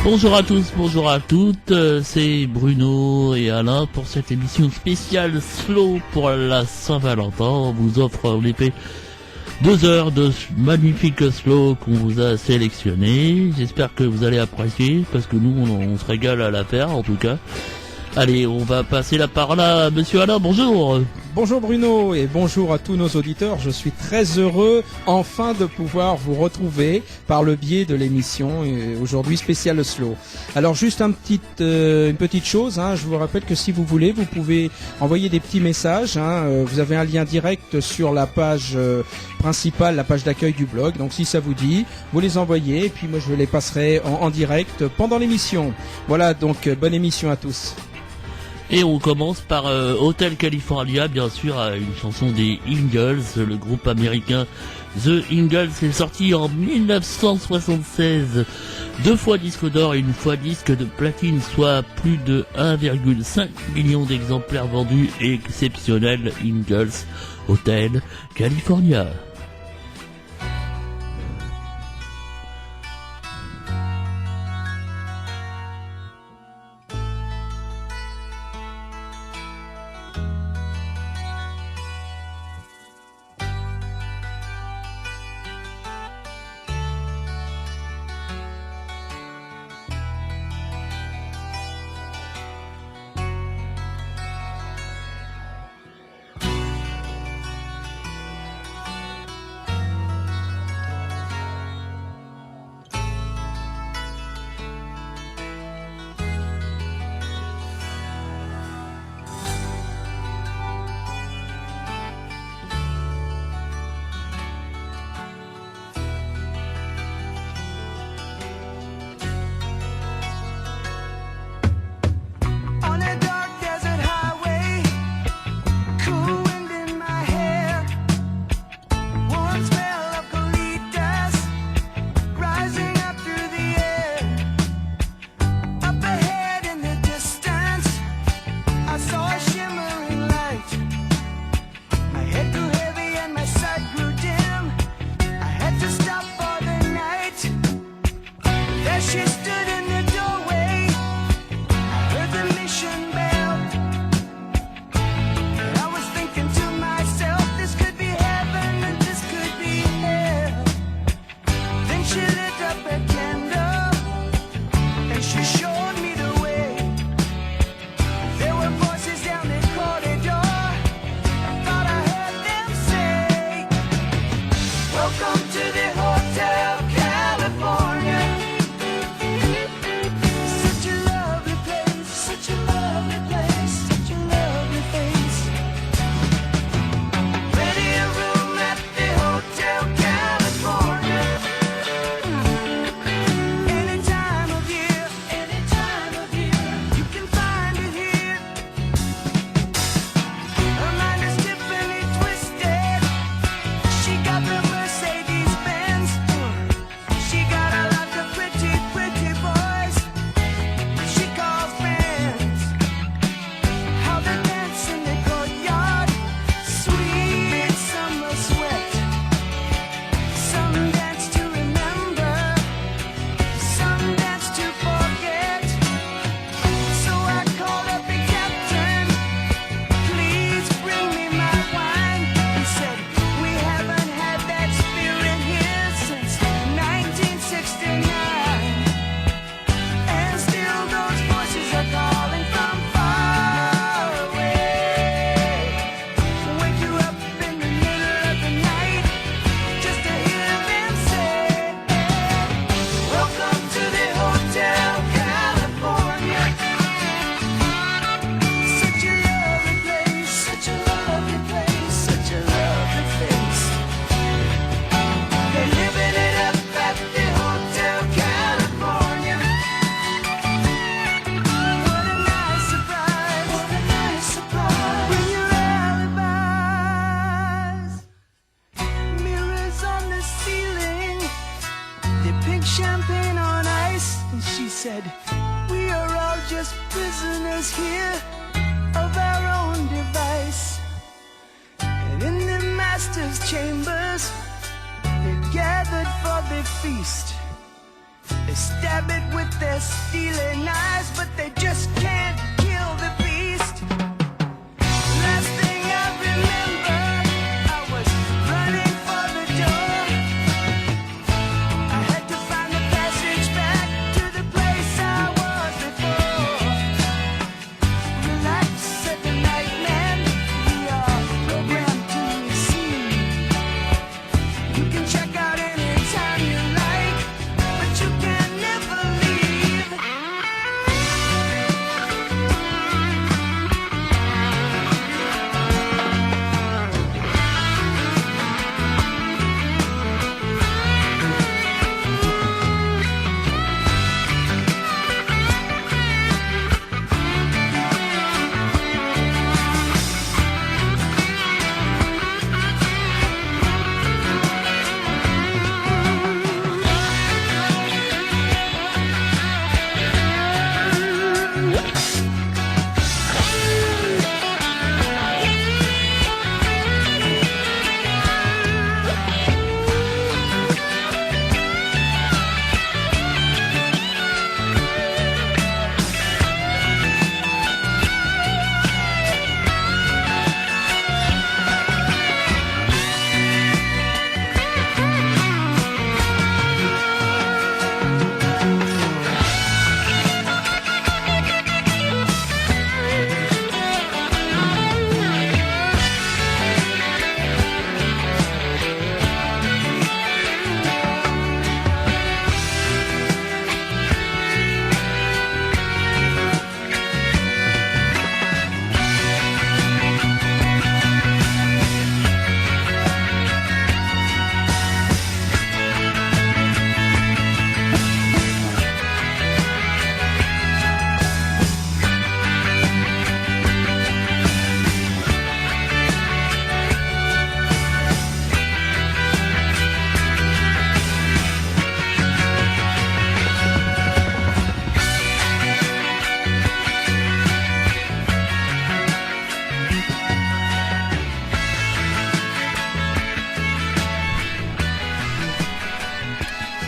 Bonjour à tous, bonjour à toutes, c'est Bruno et Alain pour cette émission spéciale Slow pour la Saint-Valentin. On vous offre en effet 2 heures de magnifiques slow qu'on vous a sélectionné. J'espère que vous allez apprécier parce que nous on se régale à la faire en tout cas. Allez, on va passer la parole à Monsieur Alain, bonjour. Bonjour Bruno et bonjour à tous nos auditeurs. Je suis très heureux enfin de pouvoir vous retrouver par le biais de l'émission aujourd'hui spéciale Slow. Alors juste une petite chose, je vous rappelle que si vous voulez, vous pouvez envoyer des petits messages. Vous avez un lien direct sur la page principale, la page d'accueil du blog. Donc si ça vous dit, vous les envoyez et puis moi je les passerai en direct pendant l'émission. Voilà, donc bonne émission à tous. Et on commence par Hotel California, bien sûr, une chanson des Eagles, le groupe américain The Eagles est sorti en 1976, 2 fois disque d'or et 1 fois disque de platine, soit plus de 1,5 million d'exemplaires vendus. Exceptionnel Eagles, Hotel California. said, we are all just prisoners here of our own device. And in the master's chambers, they're gathered for the feast. stab it with their stealing eyes, but they just can't kill the beast. Last thing I remember, I was running for the door. I had to find the passage back to the place I was before. Relax, said the nightman, we are programmed to receive. You can check out anytime you like, but you can never leave.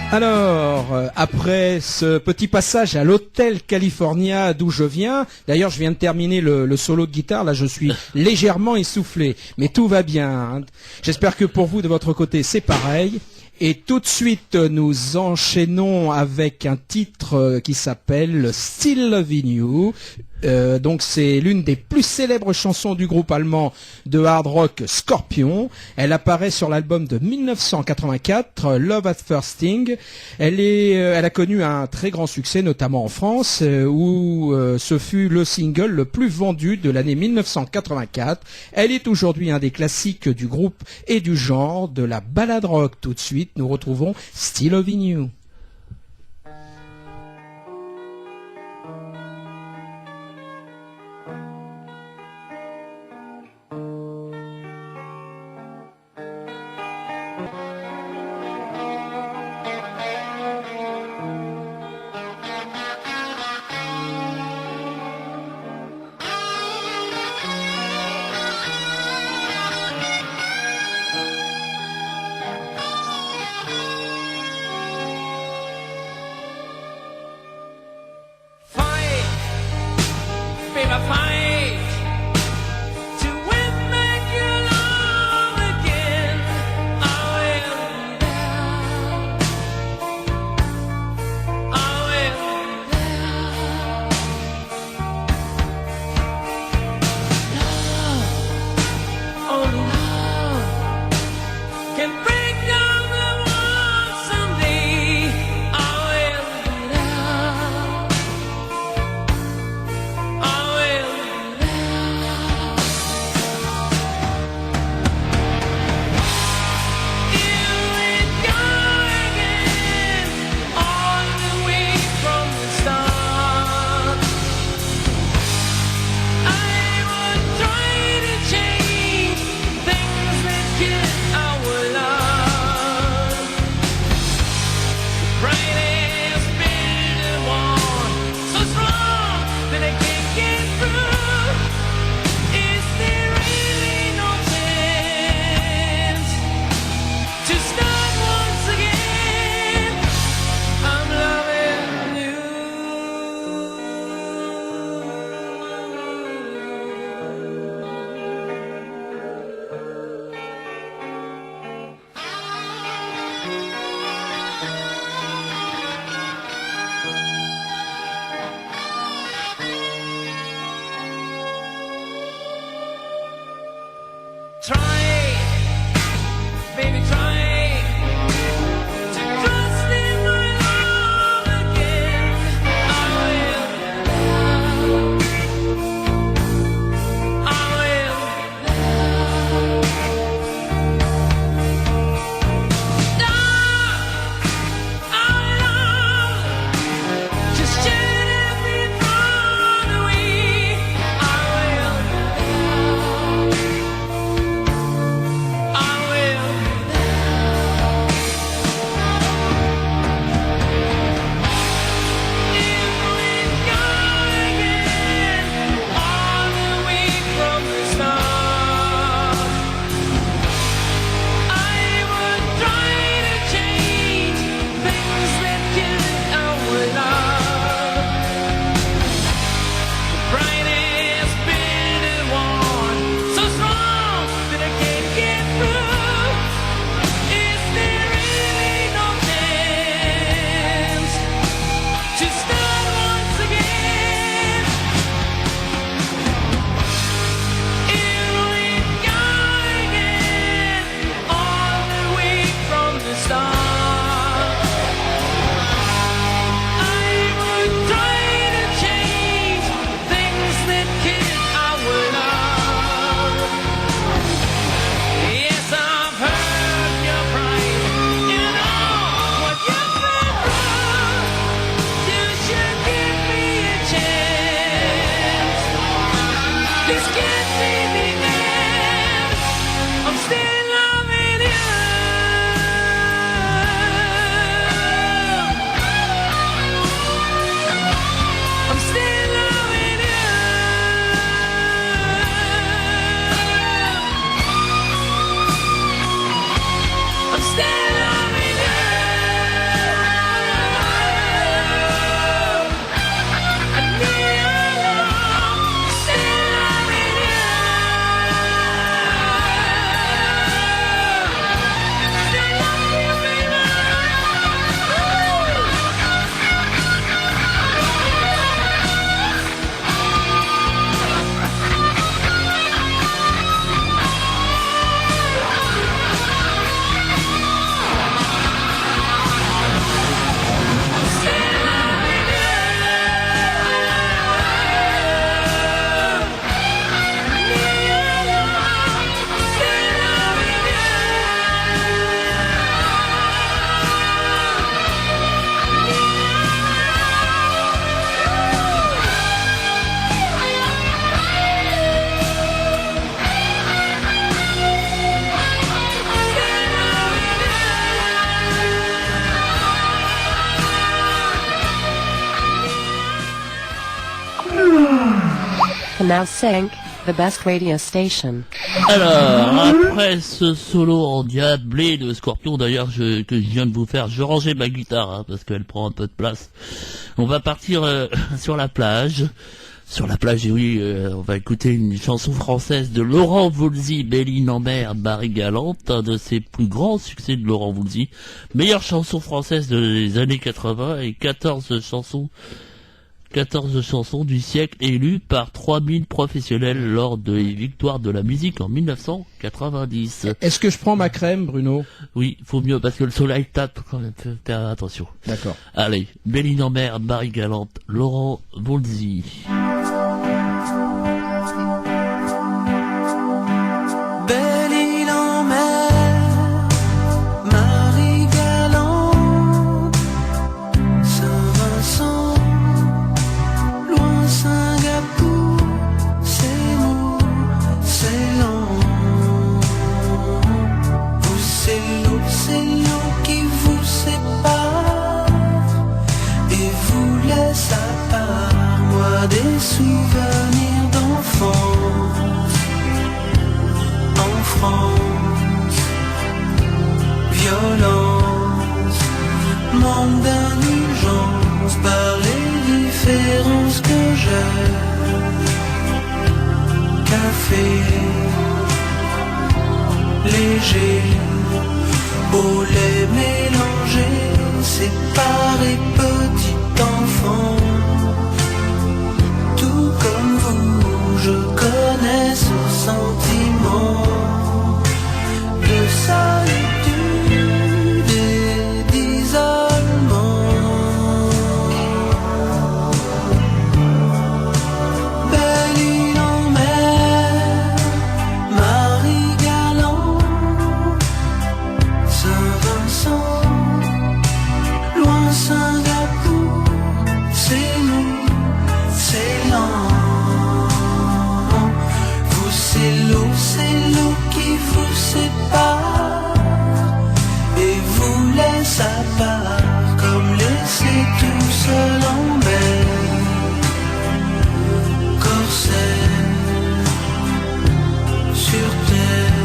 Alors, après ce petit passage à l'hôtel California d'où je viens, d'ailleurs je viens de terminer le solo de guitare, là je suis légèrement essoufflé, mais tout va bien, hein. J'espère que pour vous de votre côté c'est pareil. Et tout de suite nous enchaînons avec un titre qui s'appelle Still Loving You. Donc c'est l'une des plus célèbres chansons du groupe allemand de hard rock Scorpion. Elle apparaît sur l'album de 1984, Love at First Sting. Elle a connu un très grand succès, notamment en France, où ce fut le single le plus vendu de l'année 1984. Elle est aujourd'hui un des classiques du groupe et du genre de la ballade rock. Tout de suite, nous retrouvons Still Loving You. now sync, the best radio station. Alors, après ce solo endiablé de Scorpion, d'ailleurs, que je viens de vous faire, je rangeais ma guitare, hein, parce qu'elle prend un peu de place. On va partir sur la plage. Sur la plage, et oui, on va écouter une chanson française de Laurent Voulzy, Béline en mer, Marie Galante, un de ses plus grands succès de Laurent Voulzy. Meilleure chanson française des années 80 et 14 chansons du siècle élues par 3000 professionnels lors des victoires de la musique en 1990. Est-ce que je prends ma crème, Bruno? Oui, faut mieux, parce que le soleil tape quand même, fais attention. D'accord. Allez, Béline en mer, Marie Galante, Laurent Voulzy. Belle île en mer, Marie Galante, Saint-Vincent, loin Singapour, c'est mou, c'est lent. Vous, c'est l'eau qui vous sépare et vous laisse à part. Moi, des souvenirs d'enfants. En France, violence, manque d'indulgence par les différences que j'ai. Café, léger, au lait mélangé, séparé, petit enfant. Tout comme vous, je connais ce sentiment de solitude et d'isolement. Belle île en mer, Marie Galante, Saint-Vincent, loin Singapour, c'est nous, c'est lent. Vous, c'est l'eau qui vous sépare et vous laisse à part, comme laisser tout seul en mer. Corsaire, sur terre,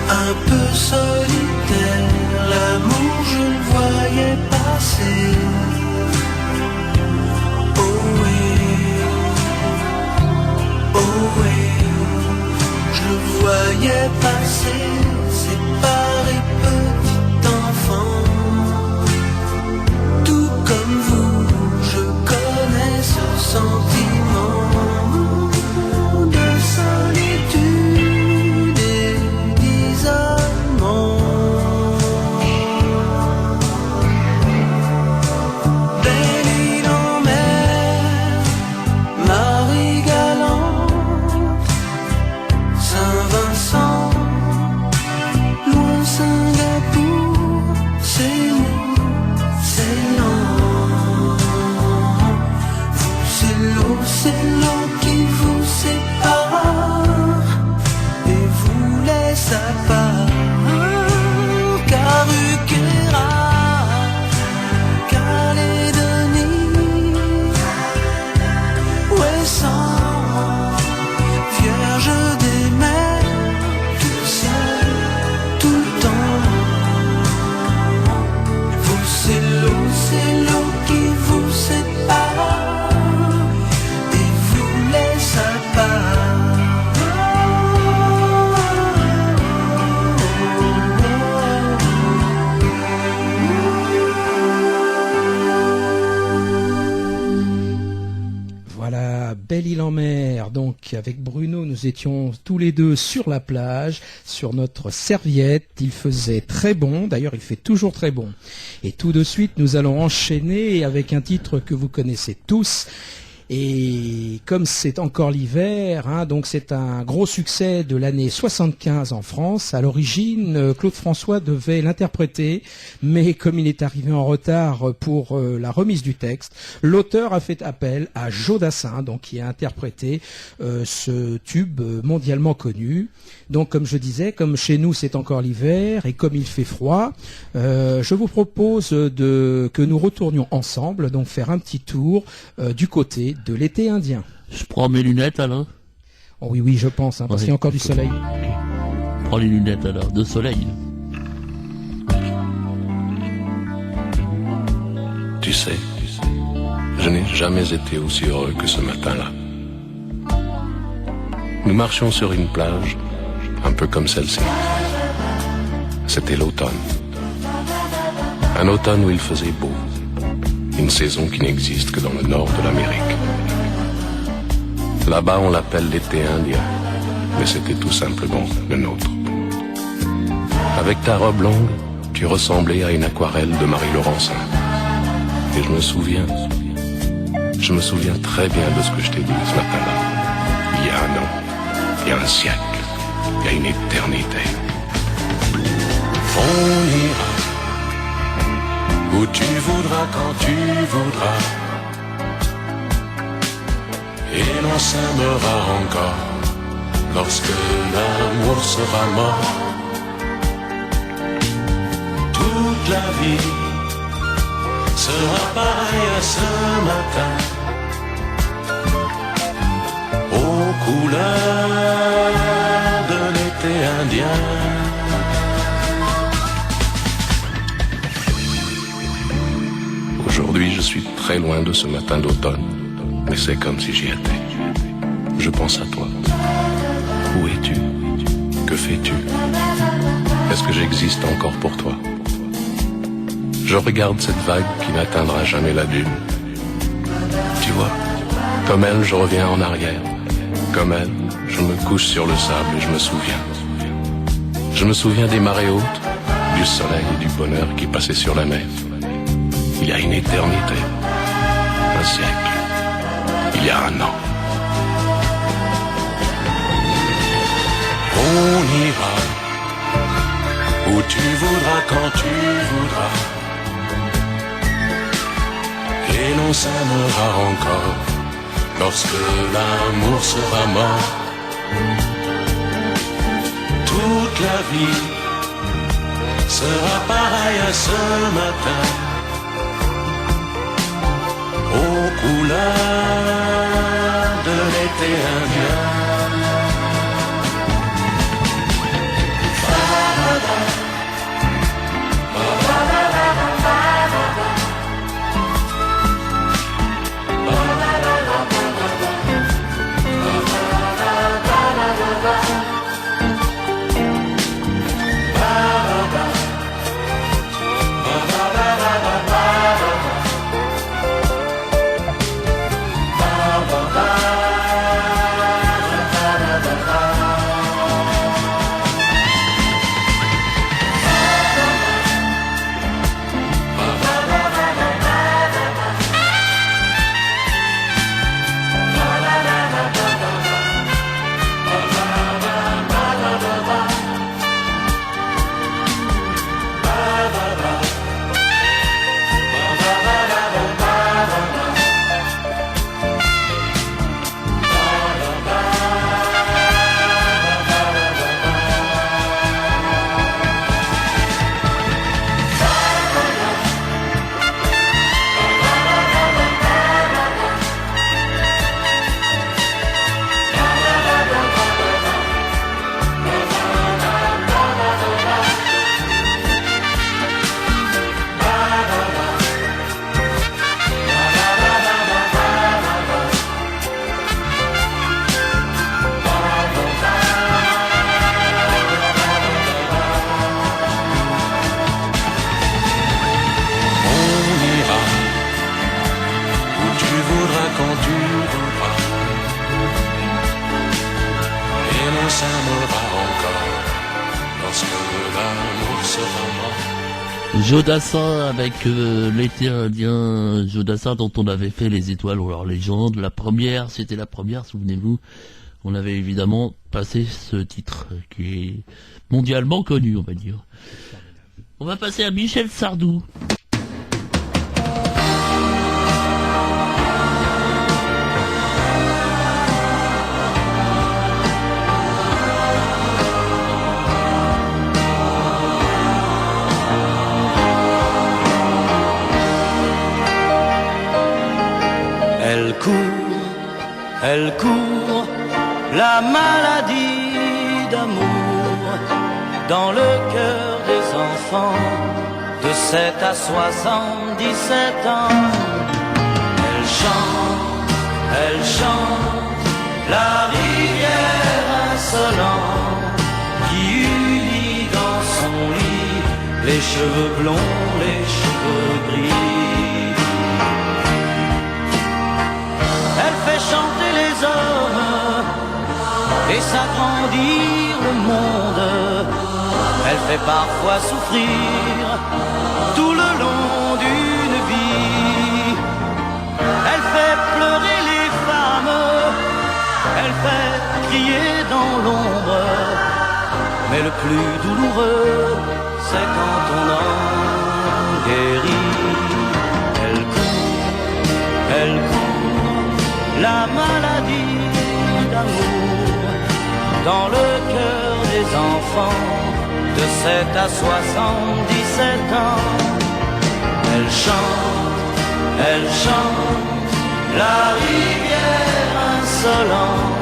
un peu solitaire, l'amour je le voyais passer. Oh oui, je le voyais passer, séparé, petit enfant. Tout comme vous, je connais ce sentiment de solitude et d'isolement. Belle île en mer, Marie Galante, Saint-Vincent, loin Singapour, c'est nous, c'est lent. Vous, c'est l'eau qui vous sépare et vous laisse à part. Caruquera, Calédonie, Ouessant, Vierge des mers, tout seul, tout le temps. Vous, c'est l'eau qui vous sépare et vous laisse à part. Voilà, Belle île en mer. Donc, avec Bruno, nous étions tous les deux sur la plage, sur notre serviette. Il faisait très bon. D'ailleurs, il fait toujours très bon. Et tout de suite, nous allons enchaîner avec un titre que vous connaissez tous. Et comme c'est encore l'hiver, hein, donc c'est un gros succès de l'année 75 en France. À l'origine, Claude François devait l'interpréter, mais comme il est arrivé en retard pour la remise du texte, l'auteur a fait appel à Joe Dassin, donc qui a interprété ce tube mondialement connu. Donc comme je disais, comme chez nous c'est encore l'hiver et comme il fait froid, je vous propose que nous retournions ensemble, donc faire un petit tour du côté parler de l'été indien. Je prends mes lunettes alors. Oh oui, oui, je pense, parce Ouais. qu'il y a encore du soleil. Prends les lunettes alors, de soleil. Tu sais, je n'ai jamais été aussi heureux que ce matin-là. Nous marchions sur une plage, un peu comme celle-ci. C'était l'automne. Un automne où il faisait beau. Une saison qui n'existe que dans le nord de l'Amérique. Là-bas, on l'appelle l'été indien, mais c'était tout simplement le nôtre. Avec ta robe longue, tu ressemblais à une aquarelle de Marie Laurencin. Et je me souviens très bien de ce que je t'ai dit ce matin-là. Il y a un an, il y a un siècle, il y a une éternité. On ira où tu voudras, quand tu voudras. Et l'on s'aimera encore lorsque l'amour sera mort. Toute la vie sera pareille à ce matin, aux couleurs de l'été indien. Aujourd'hui, je suis très loin de ce matin d'automne, mais c'est comme si j'y étais. Je pense à toi. Où es-tu? Que fais-tu? Est-ce que j'existe encore pour toi? Je regarde cette vague qui n'atteindra jamais la dune. Tu vois, comme elle, je reviens en arrière. Comme elle, je me couche sur le sable et je me souviens. Je me souviens des marées hautes, du soleil et du bonheur qui passaient sur la mer. Il y a une éternité, un siècle, il y a un an. On ira où tu voudras, quand tu voudras. Et l'on s'aimera encore lorsque l'amour sera mort. Toute la vie sera pareille à ce matin, aux couleurs de l'été indien. Jodassin avec l'été indien, Jodassin dont on avait fait les étoiles ou leur légende. La première, c'était la première, souvenez-vous. On avait évidemment passé ce titre qui est mondialement connu, on va dire. On va passer à Michel Sardou. Elle elle court, la maladie d'amour dans le cœur des enfants de 7 à 77 ans. Elle chante la rivière insolente qui unit dans son lit les cheveux blonds, les cheveux gris. Elle fait chanter les hommes et s'agrandir le monde. Elle fait parfois souffrir tout le long d'une vie. Elle fait pleurer les femmes, elle fait crier dans l'ombre. Mais le plus douloureux, c'est quand on en guérit. Elle court, la maladie d'amour dans le cœur des enfants de 7 à 77 ans. Elle chante la rivière insolente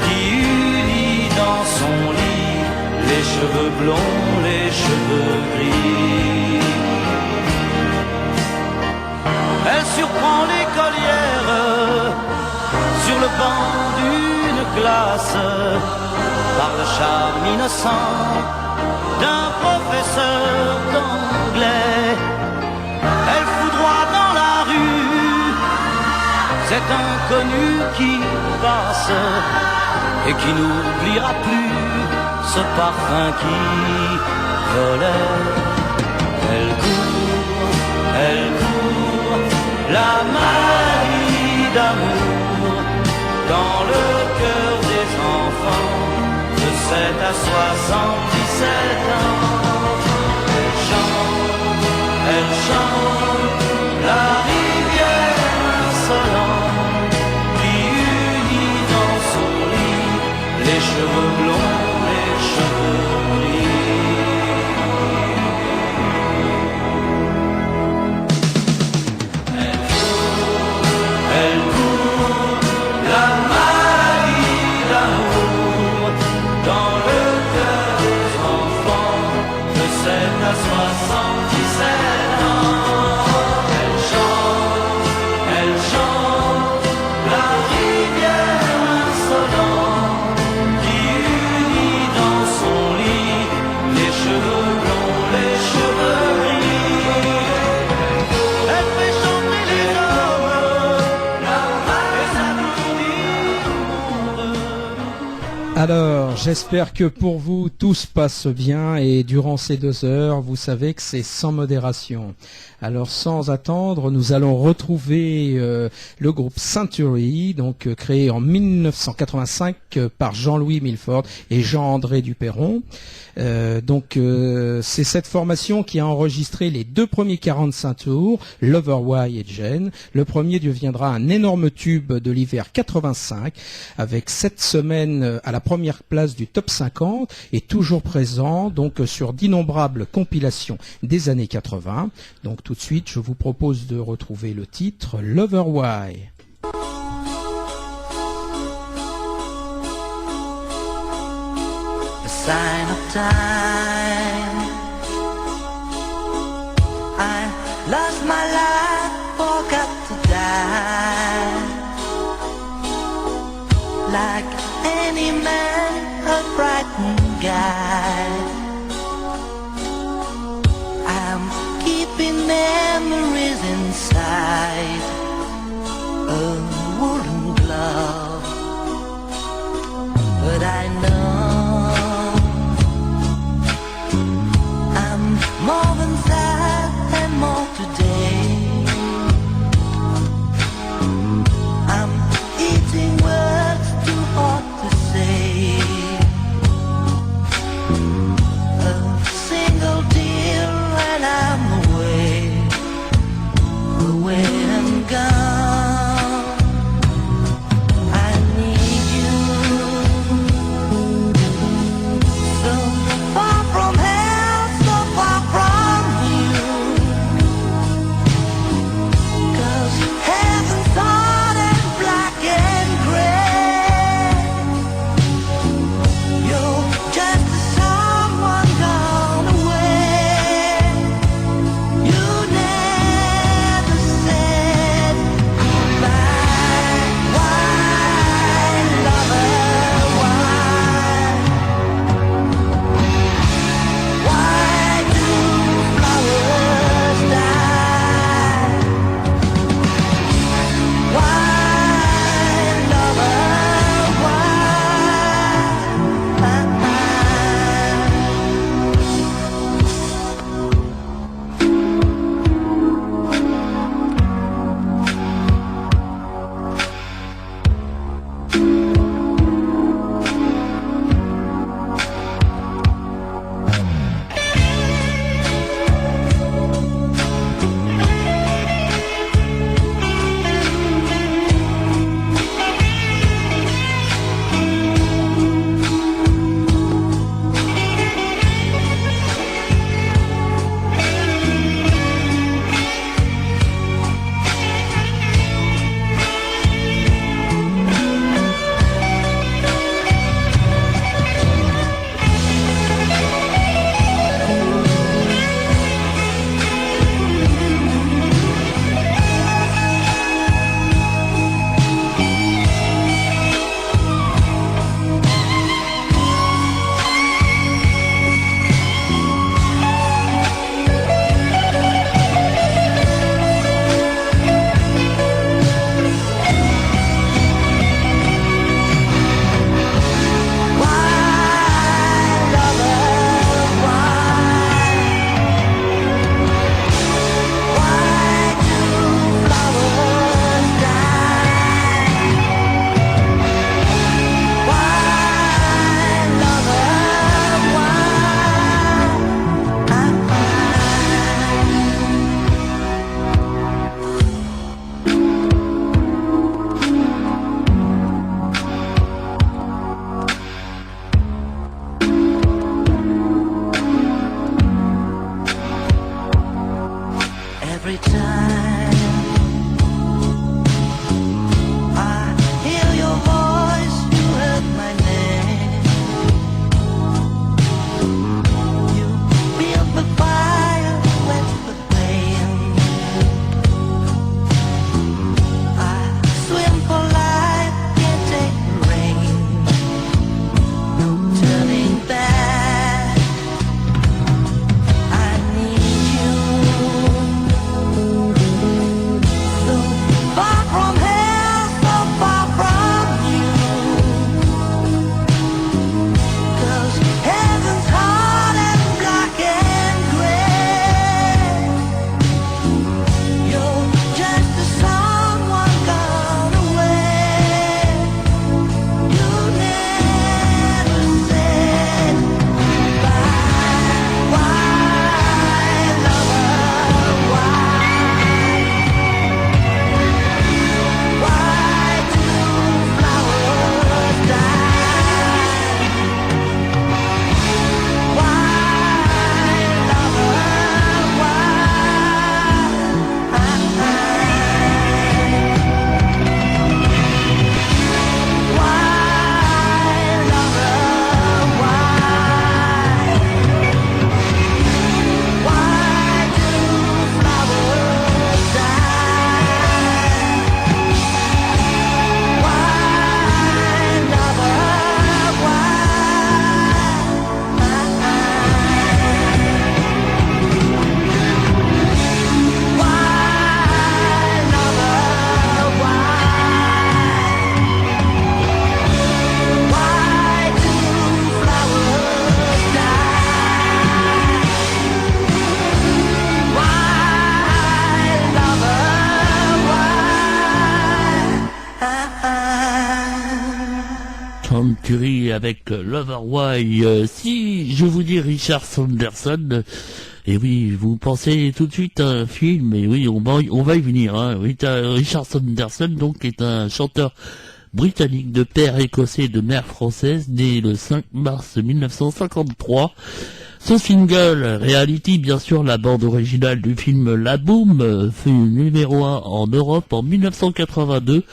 qui unit dans son lit les cheveux blonds, les cheveux gris. Elle surprend l'écolière sur le banc d'une classe par le charme innocent d'un professeur d'anglais. Elle foudroie dans la rue cet inconnu qui passe et qui n'oubliera plus ce parfum qui volait. Elle court, la maladie d'amour dans le cœur des enfants de 7 à 77 ans. Elle chante la rivière insolente qui unit dans son lit les cheveux blonds, les cheveux Elle court, la maladie d'amour dans le cœur des enfants de 7 à 77 ans. Elle chante la rivière insolente qui unit dans son lit les cheveux blonds, les cheveux gris. Elle fait chanter les hommes et s'agrandir le monde. Alors, j'espère que pour vous, tout se passe bien et durant ces 2 heures, vous savez que c'est sans modération. Alors, sans attendre, nous allons retrouver le groupe Century, donc créé en 1985 par Jean-Louis Milford et Jean-André Duperron. C'est cette formation qui a enregistré les 2 premiers 45 tours, Lover Why et Jane. Le premier deviendra un énorme tube de l'hiver 85, avec 7 semaines à la première place du top 50 et toujours présent donc sur d'innombrables compilations des années 80. Donc tout de suite, je vous propose de retrouver le titre Lover Why. A sign of time. I lost my life, forgot to die. Like any man, a frightened guy. I'm keeping memories inside a woolen glove, but I know I'm more than sad and more today. I'm eating words too hard to say. A single tear and I'm away and every time I hear your voice, you heard my name. You feel the fire, wet the pain. I swim for life, can't take the rain. No turning back. I need you. So far from here, so far from you. 'Cause heaven's hard and black and gray. You're just a someone gone away. You never said goodbye. Why, lover, why? Why do flowers die? Why, lover, Century avec Lover Why. Si je vous dis Richard Sanderson, et oui, vous pensez tout de suite à un film, et oui, on va y venir. Hein. Oui, Richard Sanderson, donc, est un chanteur britannique de père écossais et de mère française, né le 5 mars 1953. Son single Reality, bien sûr, la bande originale du film La Boom, fut numéro 1 en Europe en 1982,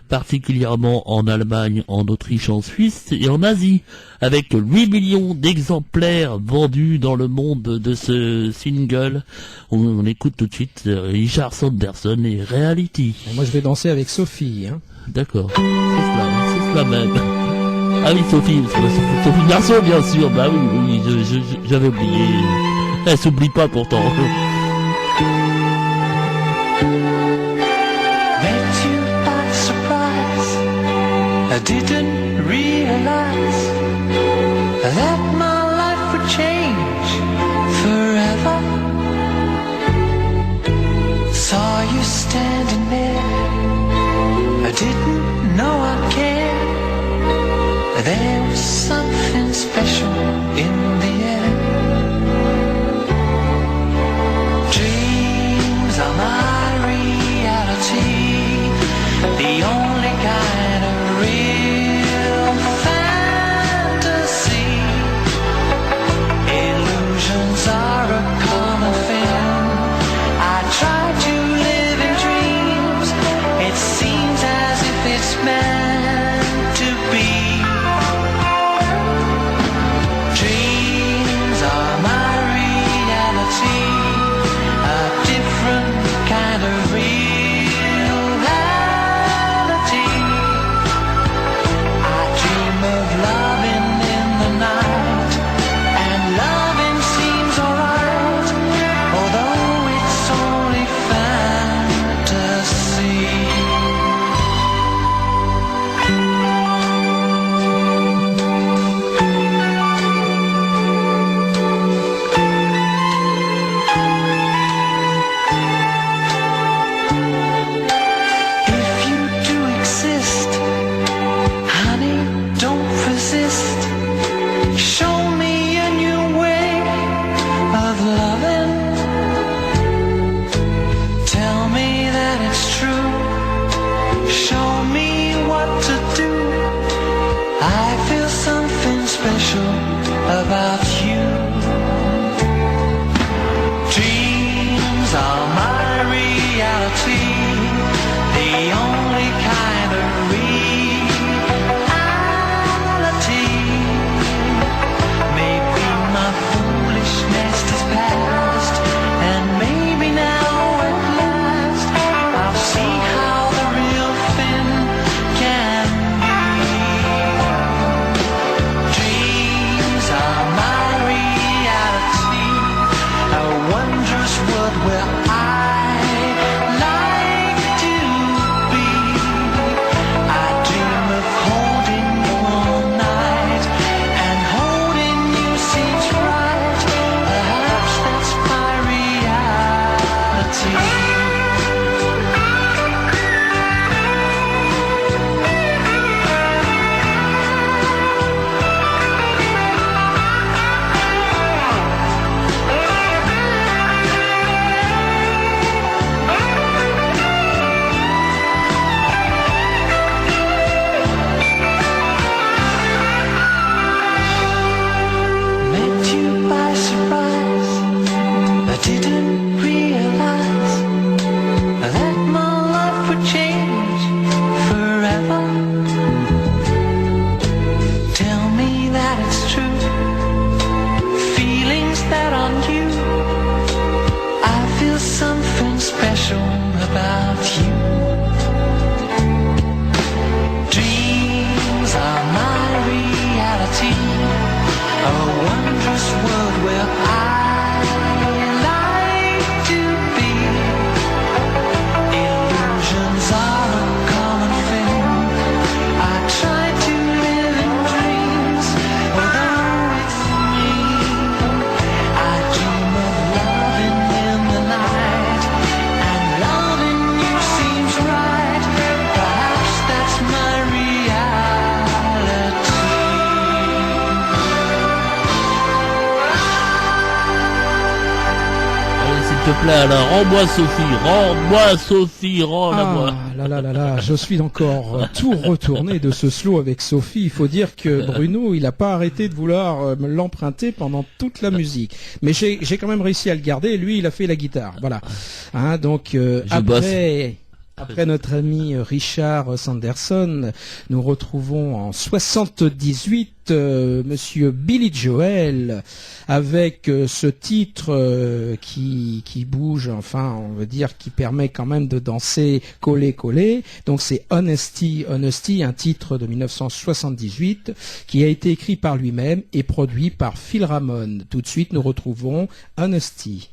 particulièrement en Allemagne, en Autriche, en Suisse et en Asie, avec 8 millions d'exemplaires vendus dans le monde de ce single. On écoute tout de suite Richard Sanderson et Reality. Et moi je vais danser avec Sophie. Hein. D'accord, c'est cela même. Ah oui, Sophie Garçon, bien sûr, bah oui, j'avais oublié. Elle s'oublie pas pourtant. Met you by surprise. I didn't realize that my life would change forever. Saw you standing there. I didn't know I'd care. There was something special in the air. Dreams are my reality, the only kind of real fantasy. Illusions are a common thing. I try to live in dreams. It seems as if it's meant to be. Met you by surprise. I didn't realize that my life would change forever. Tell me that it's true. Feelings that are new. I feel something special about you. Dreams are my reality. A wondrous world where I like to be. Illusions are a common thing. I try to live in dreams, although it's me. I dream of loving in the night, and loving you seems right. Perhaps that's my reality. Allez, s'il te plaît, alors, rends-moi Sophie, rends-la-moi. Ah là là là là, je suis encore tout retourné de ce slow avec Sophie. Il faut dire que Bruno, il n'a pas arrêté de vouloir me l'emprunter pendant toute la musique. Mais j'ai quand même réussi à le garder et lui, il a fait la guitare. Voilà. Hein, donc après notre ami Richard Sanderson, nous retrouvons en 78 Monsieur Billy Joel avec ce titre qui bouge, enfin on veut dire qui permet quand même de danser collé. Donc c'est Honesty, un titre de 1978 qui a été écrit par lui-même et produit par Phil Ramone. Tout de suite nous retrouvons Honesty.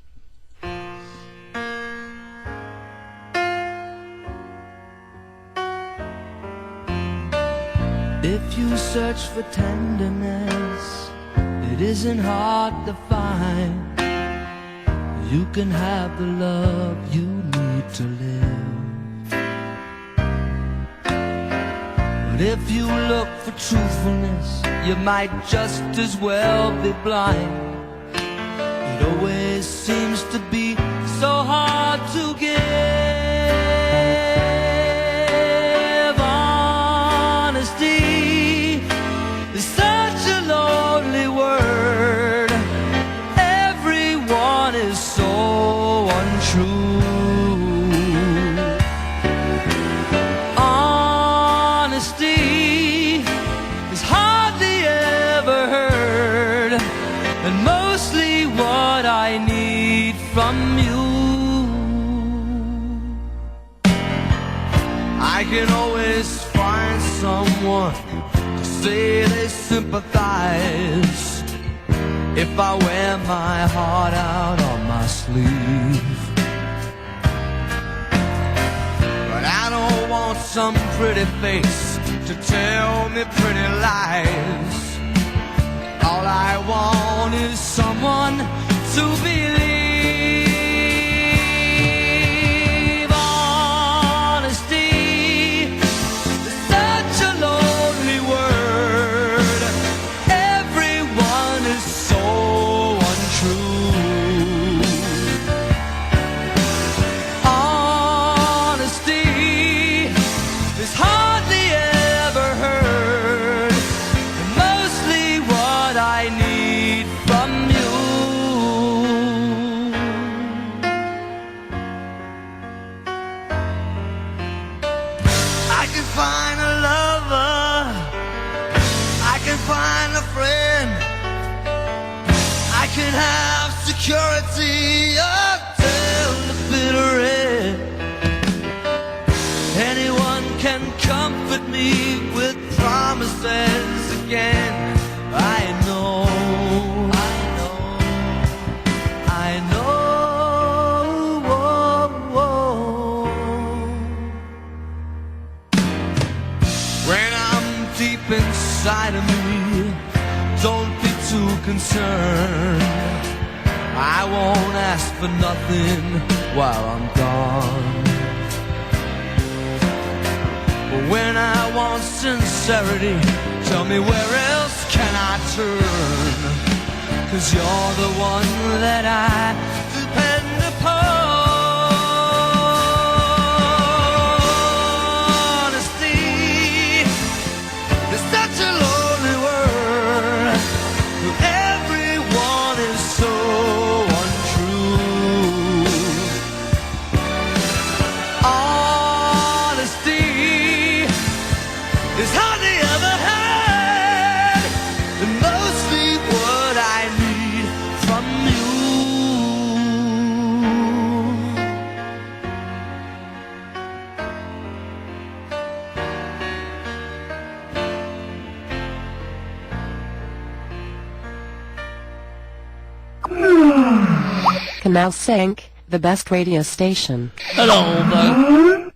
If you search for tenderness, it isn't hard to find. You can have the love you need to live. But if you look for truthfulness, you might just as well be blind. It always seems to be so hard to give. Honesty is such a lonely word. Everyone is so untrue. Honesty is hardly ever heard, and mostly what I need from you. I can always find someone to say they sympathize if I wear my heart out on my sleeve. But I don't want some pretty face to tell me pretty lies. All I want is someone to believe. Honesty is such a lonely word. Everyone is so untrue. Honesty is hardly ever heard, and mostly what I need from you. I can find a lover, I can find a friend, I can have security until the bitter end. Anyone can comfort me with promises again. I know, when I'm deep inside of me, don't be too concerned. I I won't ask for nothing while I'm gone. But when I want sincerity, tell me where else can I turn? 'Cause you're the one that I depend upon. Honesty is such a lonely word. Everyone is so untrue. Honesty is hardly ever had, and mostly what I need from you. Canal 5, the best radio station. Alors,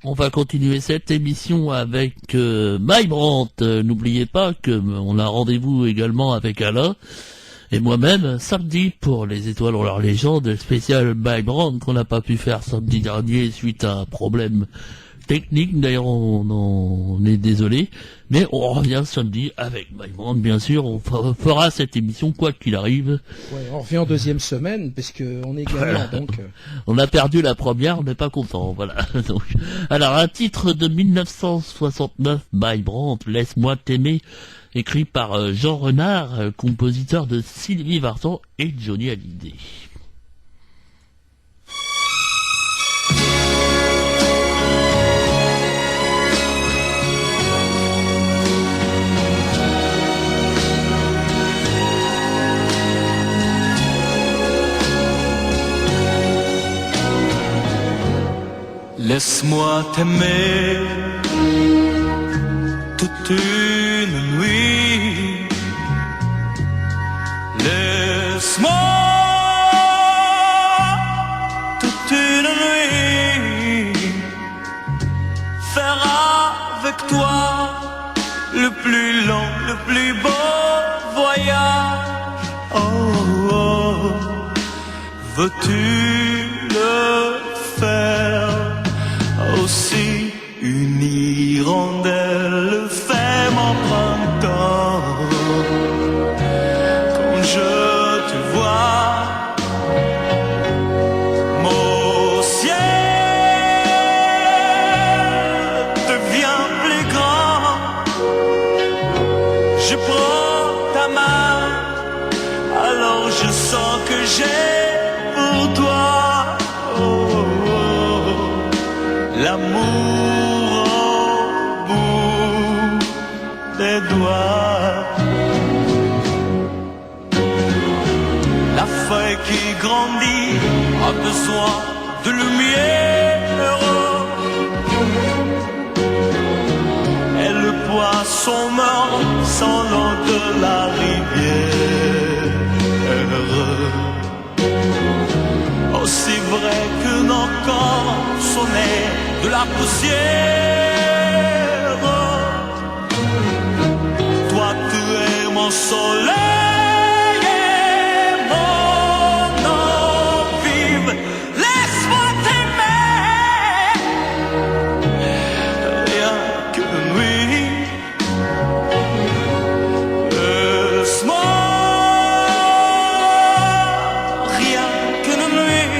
on va continuer cette émission avec My Brandt. N'oubliez pas que on a rendez-vous également avec Alain et moi-même samedi pour les Étoiles ont leur légende spécial My Brandt qu'on n'a pas pu faire samedi dernier suite à un problème technique. D'ailleurs, on est désolé, mais on revient samedi avec My Brandt, bien sûr. On fera cette émission quoi qu'il arrive. Ouais, on revient en deuxième semaine, parce que on est gagnant, Voilà. donc. On a perdu la première, on n'est pas content, voilà. Donc, alors, un titre de 1969, My Brandt, Laisse-moi t'aimer, écrit par Jean Renard, compositeur de Sylvie Vartan et Johnny Hallyday. Laisse-moi t'aimer toute une nuit. Laisse-moi toute une nuit faire avec toi le plus long, le plus beau voyage. Oh, oh. Veux-tu le faire? Aussi une hirondelle fait mon printemps. Quand je te vois, mon ciel devient plus grand. Je prends ta main, alors je sens que j'ai pour toi l'amour au bout des doigts. La feuille qui grandit a besoin de lumière, et le poisson meurt sans l'eau de la rivière. Aussi vrai que nos corps sont nés de la poussière, toi tu es mon soleil et mon eau vive. Laisse-moi t'aimer rien qu'une nuit. Laisse-moi rien qu'une nuit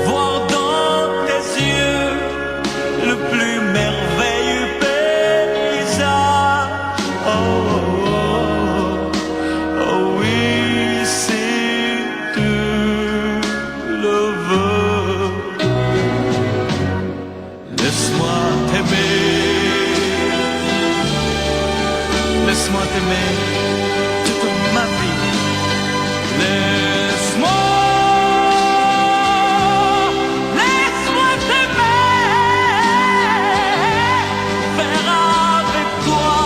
voir dans tes yeux le plus merveilleux paysage. Oh, oh, oh oui, si tu le veux. Laisse-moi t'aimer, laisse-moi t'aimer toute ma vie. Laisse-moi faire avec toi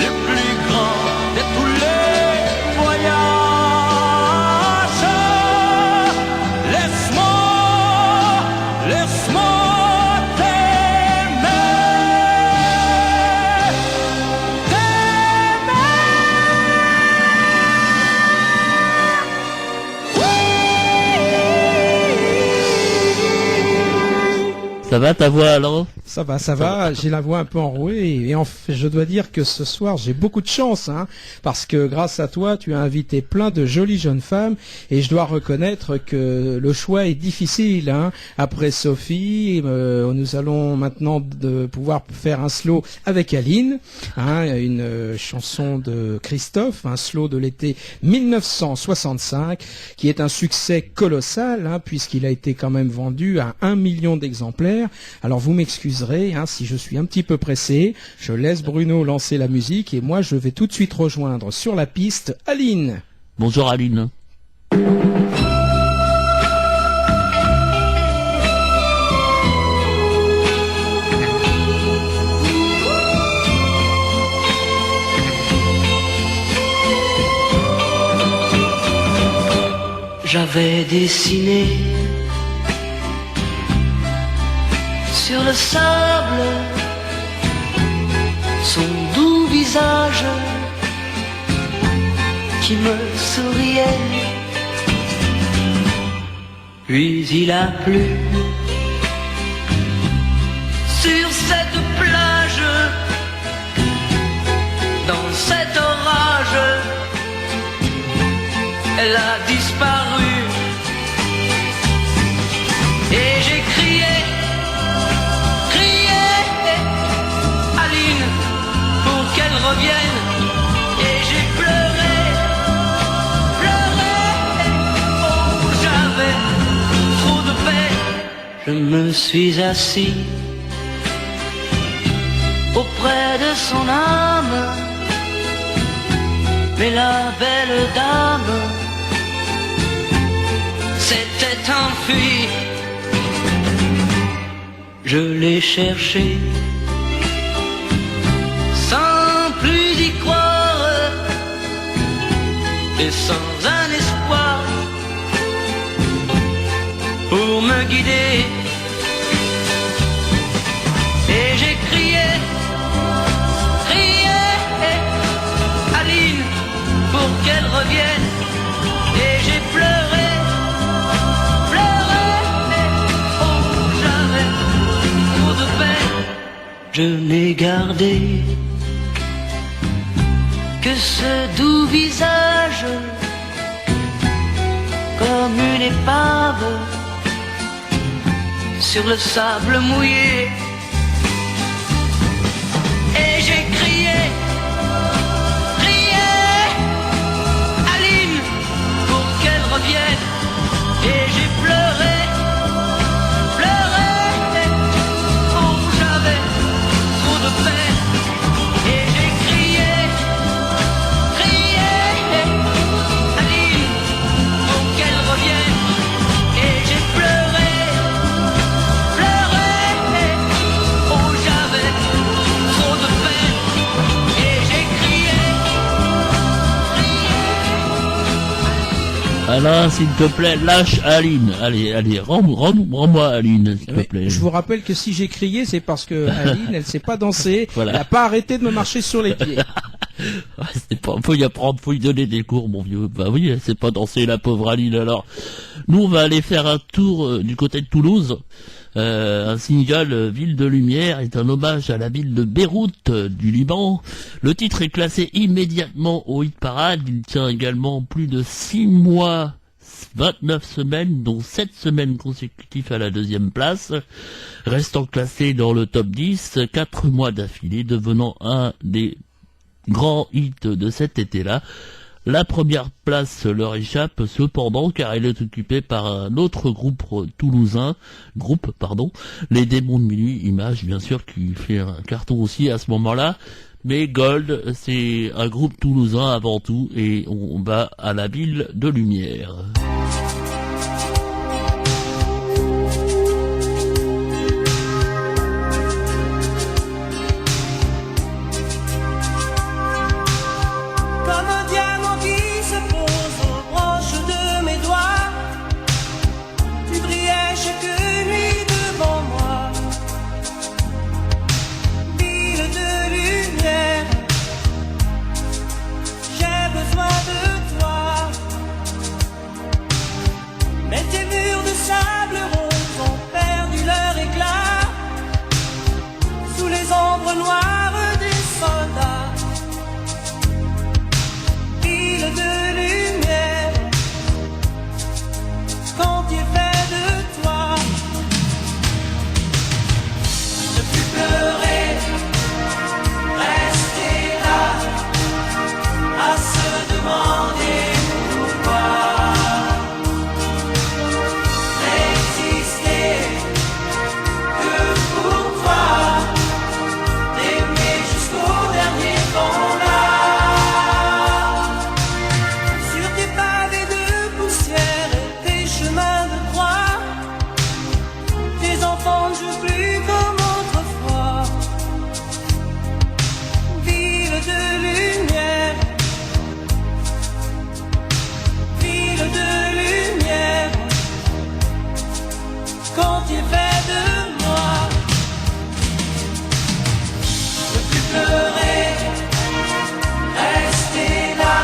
le plus grand de tous les voyages. Laisse-moi t'aimer. Ça va ta voix alors? Ça va, j'ai la voix un peu enrouée et je dois dire que ce soir j'ai beaucoup de chance, hein, parce que grâce à toi tu as invité plein de jolies jeunes femmes et je dois reconnaître que le choix est difficile, hein. Après Sophie, nous allons maintenant pouvoir faire un slow avec Aline, hein, une chanson de Christophe, un slow de l'été 1965 qui est un succès colossal, hein, puisqu'il a été quand même vendu à 1 million d'exemplaires. Alors vous m'excuserez, hein, si je suis un petit peu pressé, je laisse Bruno lancer la musique et moi je vais tout de suite rejoindre sur la piste Aline. Bonjour Aline. J'avais dessiné sur le sable son doux visage qui me souriait. Puis il a plu sur cette plage, dans cet orage, elle a disparu. Et j'ai crié, Aline, pour qu'elle revienne. Et j'ai pleuré, oh j'avais trop de peine. Je me suis assis auprès de son âme, mais la belle dame s'était enfuie. Je l'ai cherché sans plus y croire et sans un espoir pour me guider. Et j'ai crié, Aline, pour qu'elle revienne. Et j'ai pleuré, oh j'avais trop de peine. Je n'ai gardé que ce doux visage comme une épave sur le sable mouillé. Et j'ai crié, Aline, pour qu'elle revienne. Et j'ai pleuré, oh j'avais trop de peine. Et j'ai crié, Aline, pour qu'elle revienne. Et j'ai pleuré, oh j'avais trop de peine. Et j'ai crié. Alain, s'il te plaît, lâche Aline. Allez, rends-moi Aline, s'il te plaît. Je vous rappelle que si j'ai crié, c'est parce que Aline, elle sait pas danser, Voilà. elle a pas arrêté de me marcher sur les pieds. C'est pas, faut y apprendre, faut y donner des cours, mon vieux. Bah oui, elle sait pas danser, la pauvre Aline. Alors, nous, on va aller faire un tour du côté de Toulouse. Un single Ville de Lumière est un hommage à la ville de Beyrouth du Liban. Le titre est classé immédiatement au hit parade. Il tient également plus de 6 mois, 29 semaines, dont 7 semaines consécutives à la 2e place, restant classé dans le top 10, 4 mois d'affilée, devenant un des grands hits de cet été-là. La première place leur échappe cependant car elle est occupée par un autre groupe toulousain, les Démons de Minuit, image bien sûr qui fait un carton aussi à ce moment-là. Mais Gold, c'est un groupe toulousain avant tout et on va à la Ville de Lumière. Comme un diamant qui se pose aux branches de mes doigts, tu brillais chaque nuit devant moi. Ville de lumière, j'ai besoin de toi. comptiez fait de moi. Ne plus pleurer, rester là,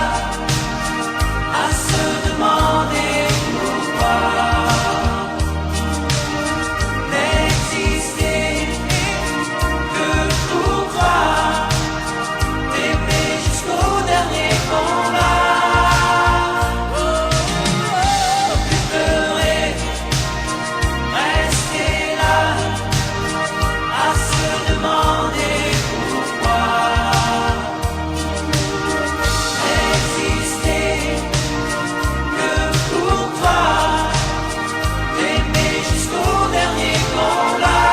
à se demander pourquoi. N'exister que pour toi, t'aimer jusqu'au dernier combat. Ne plus pleurer, rester là, à se demander pourquoi. N'exister que pour toi, t'aimer jusqu'au dernier combat.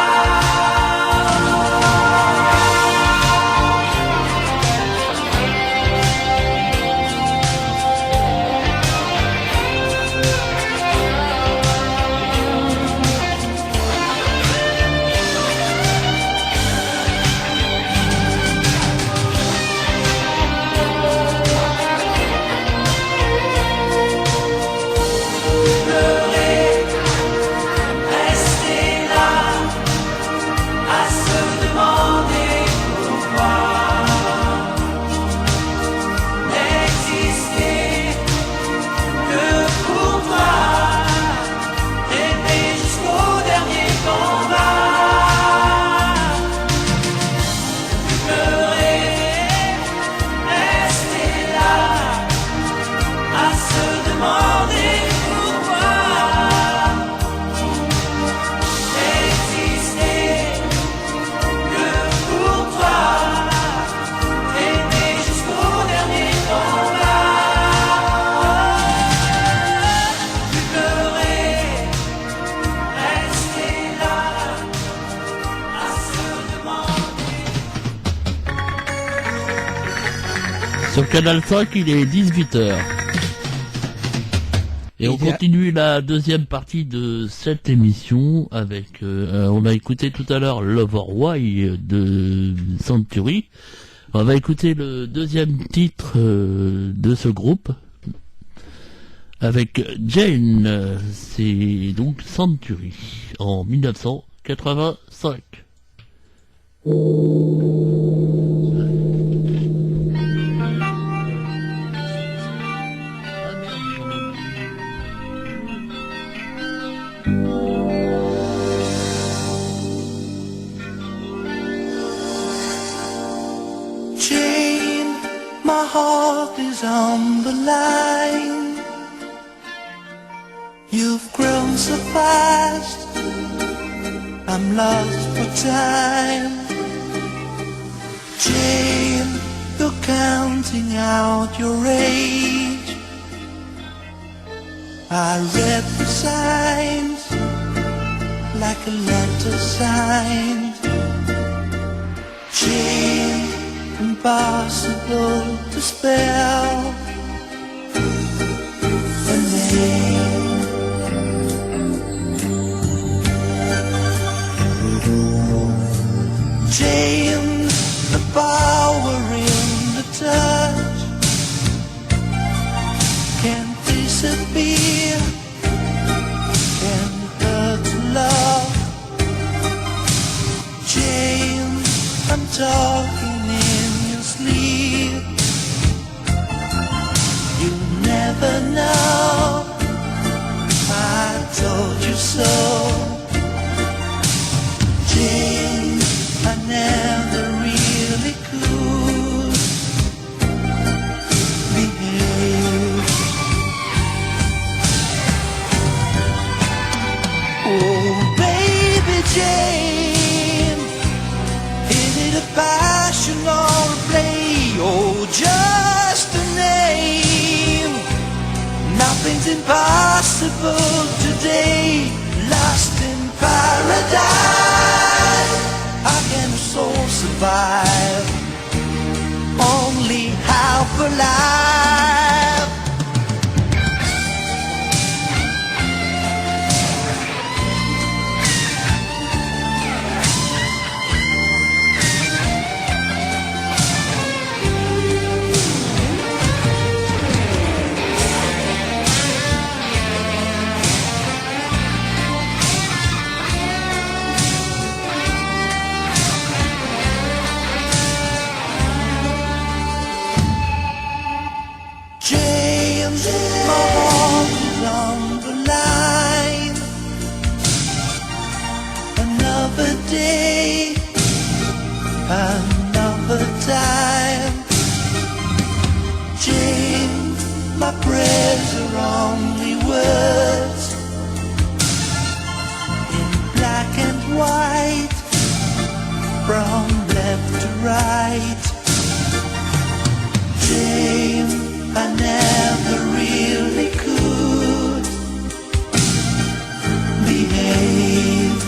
Pleurer, rester là, à se demander pourquoi. N'exister que pour toi, aimer jusqu'au dernier combat. Pleurer, rester là, à se demander pourquoi. N'exister que pour toi, aimer jusqu'au dernier combat. Plus pleurer, rester là, à se demander. Sur Canal 5, il est 18h. Et on Il y a- continue la deuxième partie de cette émission avec, on a écouté tout à l'heure Love or Why de Century. On va écouter le deuxième titre de ce groupe avec Jane. C'est donc Century en 1985. Jane, my heart is on the line. You've grown so fast, I'm lost for time. Jane, you're counting out your age. I read the signs like a letter signed. Jane, impossible to spell a name. Jane, the power in the touch can't disappear, can't hurt to love. Jane, I'm talking in your sleep. You never know, I told you so. Jane, I never really could behave. Oh, baby Jane, is it a passion or a play? Oh, just a name. Nothing's impossible today. Lost in paradise, how can a soul survive? Only half alive. day, another time. Jane, my prayers are only words in black and white, from left to right. Jane, I never really could behave.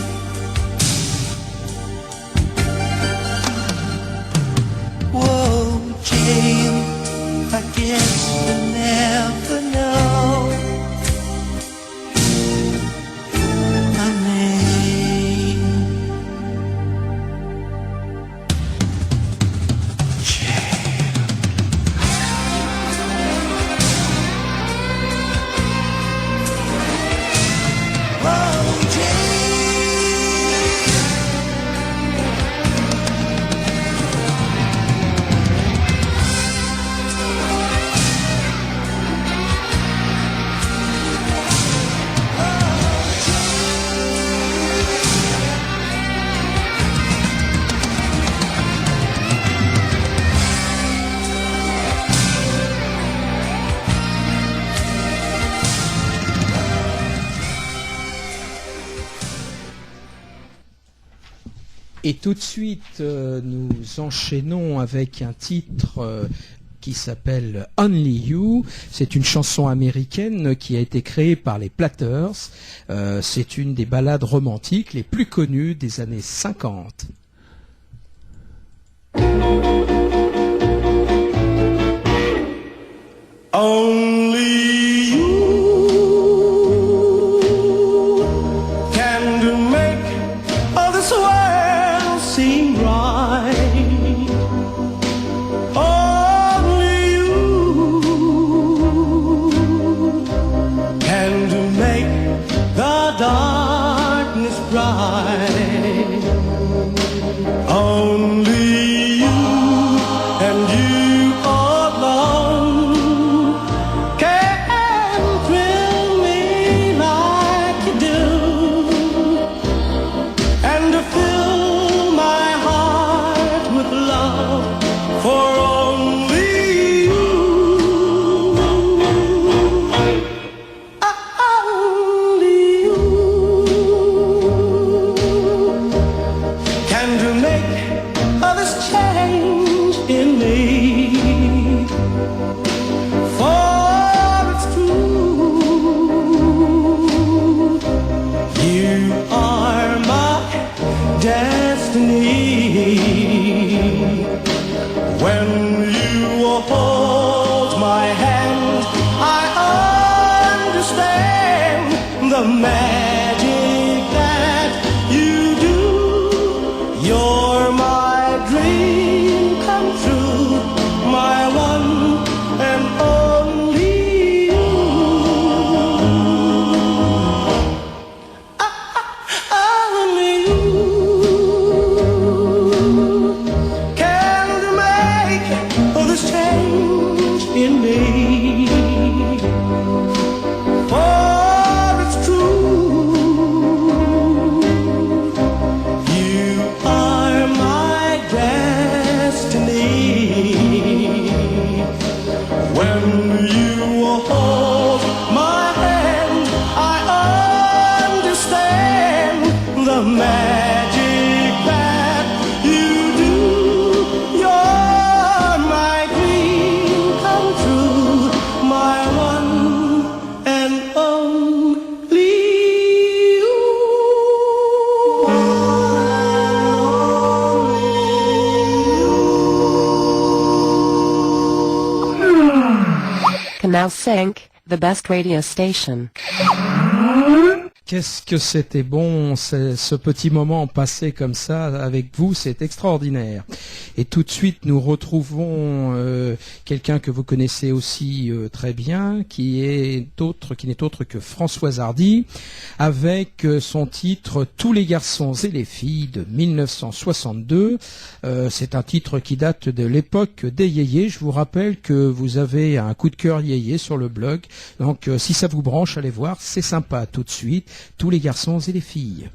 Whoa, Jane, I guess you'll never know my name. Whoa, Jane. Et tout de suite, nous enchaînons avec un titre qui s'appelle Only You. C'est une chanson américaine qui a été créée par les Platters. C'est une des ballades romantiques les plus connues des années 50. Only you can do make all this world seem right. Only you can do make the darkness bright. Only you and you alone can thrill me like you do, and to fill my heart with love for only you. Only you can to make all this change in me. For it's true, you are my destiny. When you hold my hand, I understand the magic that you do. You're my dream come true, my one and only you. Only you can make all this change in me. For it's true, you are my destiny. When you hold my hand, I understand the magic that you do. You're my dream come true, my one and only you. Canal 5, the best radio station. Qu'est-ce que c'était bon, ce petit moment passé comme ça avec vous, c'est extraordinaire. Et tout de suite, nous retrouvons quelqu'un que vous connaissez aussi très bien, qui n'est autre que Françoise Hardy, avec son titre « Tous les garçons et les filles » de 1962. C'est un titre qui date de l'époque des yéyés. Je vous rappelle que vous avez un coup de cœur yéyé sur le blog. Donc si ça vous branche, allez voir, c'est sympa. Tout de suite, tous les garçons et les filles.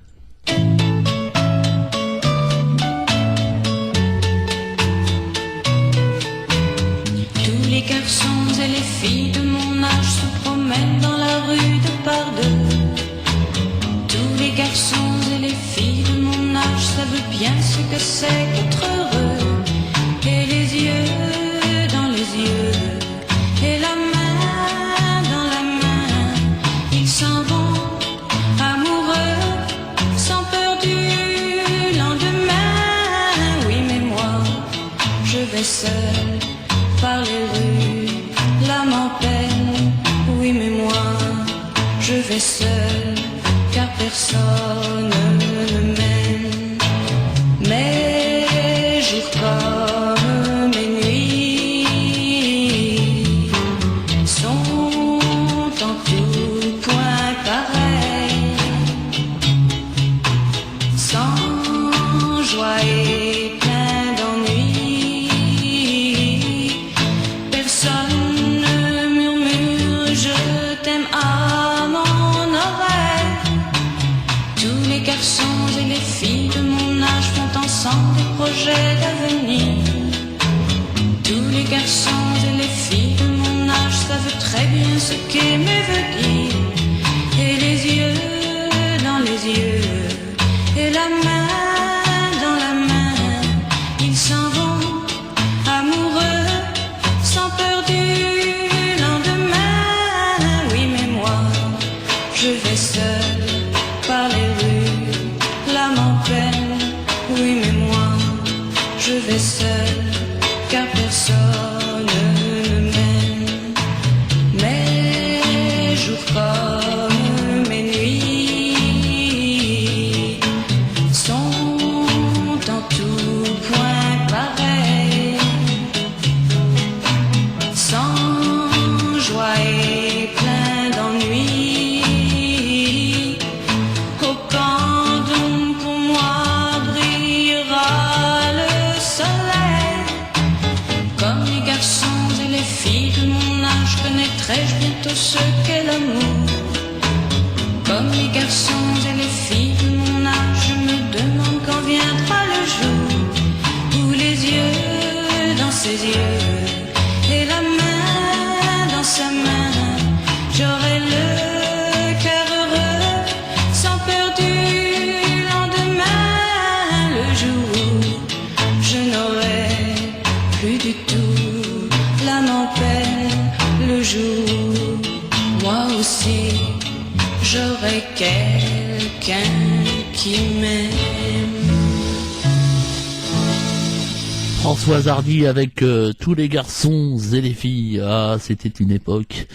les garçons et les filles de mon âge se promènent dans la rue de par deux. Tous les garçons et les filles de mon âge savent bien ce que c'est qu'être heureux. Et les yeux dans les yeux, et la main dans la main, ils s'en vont amoureux, sans peur du lendemain. Oui, mais moi, je vais seul par les rues, l'âme en peine. Oui, mais moi, je vais seul, car personne ne m'aime. Mes jours comme mes nuits sont en tout point pareils, sans joie et plein d'ennui. Personne ne murmure je t'aime à mon oreille. Tous les garçons et les filles de mon âge font ensemble des projets d'avenir. Tous les garçons et les filles de mon âge savent très bien ce qu'aimer veut dire. Et les yeux dans les yeux, et la main dans la main, ils s'en vont amoureux, sans peur du lendemain. Oui, mais moi, je vais seul par les rues, l'âme en peine. Oui, mais moi, je vais seul, car personne ne m'aime. Mes jours comme mes nuits sont en tout point pareils, sans joie et plein d'ennui. Oh, quand donc pour moi brillera le soleil, comme les garçons et les filles de mon âge, connaîtrai-je bientôt ce qu'est l'amour. Comme les garçons et les filles de mon âge, je me demande quand viendra le jour où les yeux dans ses yeux, et la main dans sa main, j'aurai le cœur heureux, sans peur du lendemain. Le jour où je n'aurai plus du tout l'âme en peine. Le jour où moi aussi j'aurai quelqu'un qui m'aime. Françoise Hardy avec tous les garçons et les filles. Ah, c'était une époque.